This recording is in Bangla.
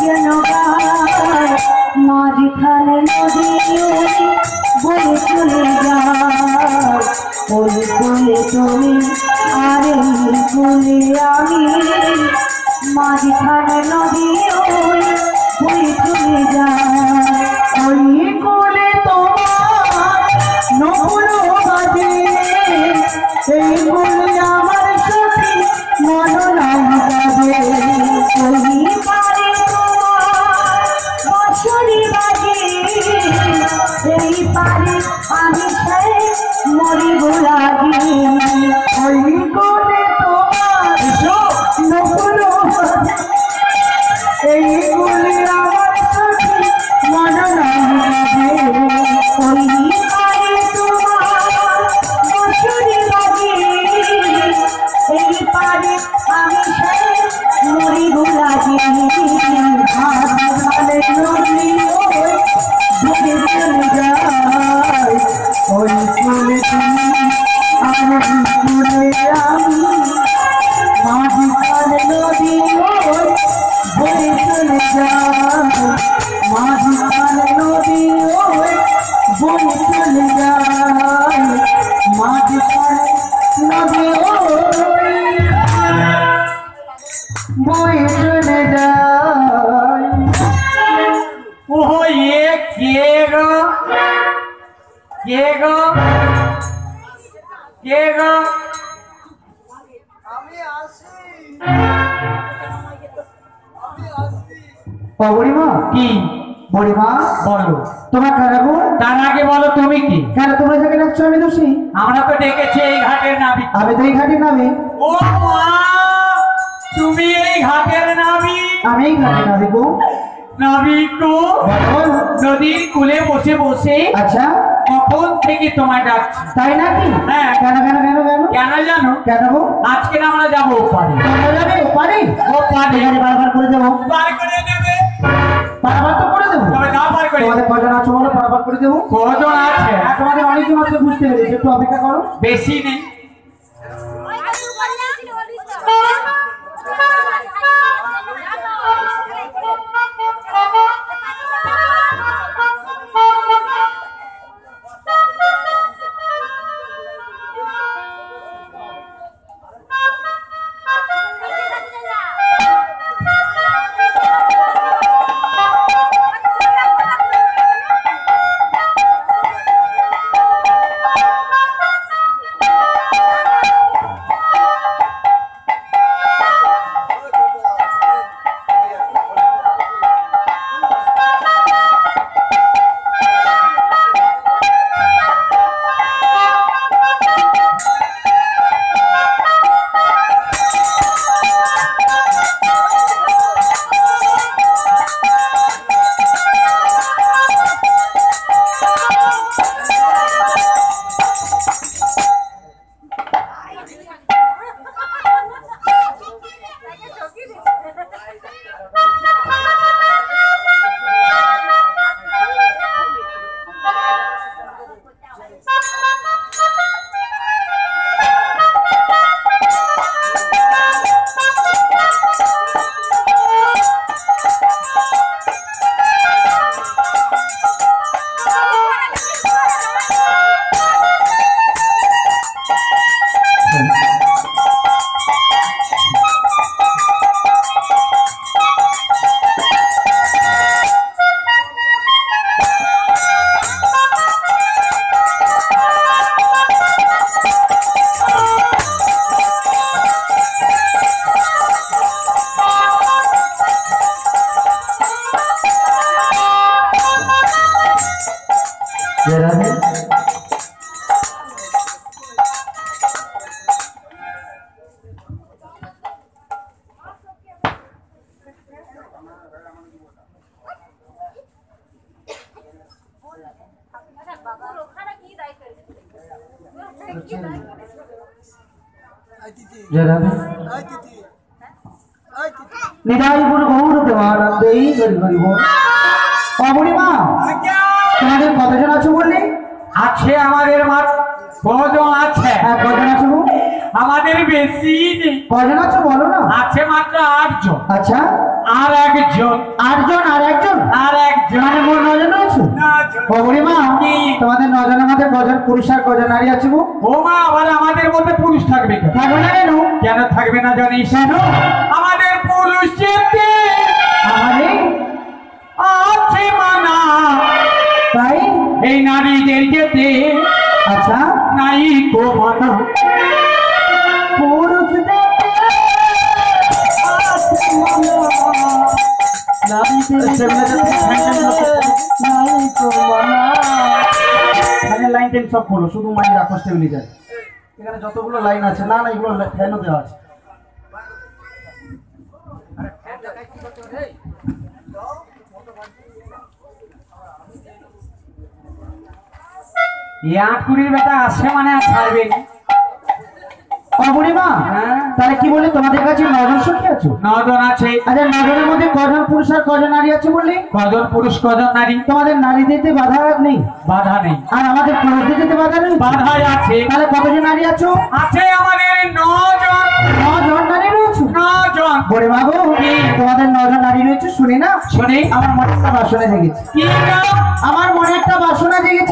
যেন গায় মাঝখানে নদী বলে চলে যায় ওই কোলে তুমি আর এই কোলে আমি মাঝখানে নদী বলে চলে যায় ওই কোলে তোমার নকুল বাজে এই কোলে আমার সখী মনোরম যাবে ওই পারে তোমার বছরই বাজে এই পারে আমি সেই মরিব লাগে ওই কোলে তোমার নকুল বাজে এই কোলে আমার সখী মনোরম যাবে ওই পারে তোমার বছরই বাজে এই পারে আমি সেই মরিব লাগে হাতে নদী ডুবে চলে যায় ওই কোলে তুমি আর কোলে আমি মাঝখানে নদী বয়ে চলে যায় মাঝখানে নদী বয়ে চলে যায় মাঝখানে নদী বয়ে চলে যায় ओहो ये केगा केगा केगा বুড়িমা কি বুড়িমা বলো তোমার খারাপো তার আগে বলো তুমি কি কেন তোমরা যাকে ডাকছো আমি দোষী আমরা তো ডেকেছি এই ঘাটের নাবিক আমি তো এই ঘাটে নামে ও মা তুমি এই ঘাটের নাবিক আমি এই ঘাটে নামে গো নাবিক তো বলো নদীর কূলে বসে বসে আচ্ছা কখন থেকে তোমায় ডাকছি তাই নাকি হ্যাঁ কেন কেন কেন কেন কেন জানো কেন গো আজকে না আমরা যাবো ওপারে তোমরা যাবে পারি ও পারে এখানে বারবার করে দেবো পার করে দেবে বারবার তো করে দেবো তবে না পার করে তোমাদের কজন আছো বলো বারবার করে দেবো কজন আছে তোমাদের অনেকজন আছে বুঝতে পেরেছি একটু অপেক্ষা করো বেশি নেই নিদায়পুর গৌর দেবানন্দেই হরি হরি বল। বুড়িমা তোমাদের কতজন আছো বললে? আছে আমাদের কজন আছে? হ্যাঁ কজন আছো? আমাদের বেশি নেই। কজন আছো বলো না? আছে মাত্র 8 জন। আচ্ছা আর একজন। 8 জন আর একজন, আর একজন। মানে মোট 9 জন রয়েছে। ও বুড়িমা, কি? তোমাদের 9 জনের মধ্যে কজন পুরুষ আর কজন নারী আছে গো? ও মা, আবার আমাদের মধ্যে পুরুষ থাকবে কেন? থাকবে না কেন? কেন থাকবে না জানিস? কেন? আমাদের পুরুষ যেতে আমারে আছে মানা, তাই? এই নারীদের যেতে আচ্ছা, নাই কো মানা। পুরুষদের লাইন টেন সব খোলো, শুধু মাইক রাখো স্টেবিলাইজার। এখানে যতগুলো লাইন আছে, না না এগুলো ফ্যানও দেওয়া আছে। এই 8 বেটা আসছে মানে আর ছাড়বে না। ও বুড়িমা, হ্যাঁ। তাহলে কি বলে তোমাদের কাছে 9 জন সখী আছো? 9 জন আছে। আচ্ছা, 9 জনের মধ্যে কজন পুরুষ আর কজন নারী আছে বললি? কজন পুরুষ কজন নারী? তোমাদের নারীদেরতে বাধা নেই বাধা নেই। আর আমাদের পুরুষদের যেতে বাধা নেই। বাধাই আছে। তাহলে কতজন নারী আছো? আছে আমাদের 9 জন। 9 জন নারী রয়েছে। 9 জন। বুড়িমা গো, কি? তোমাদের 9 জন নারী রয়েছে শুনি না, শুনি। আমার মনে একটা বাসনা জেগেছে। কি নাম? আমার মনে একটা বাসনা জেগেছে।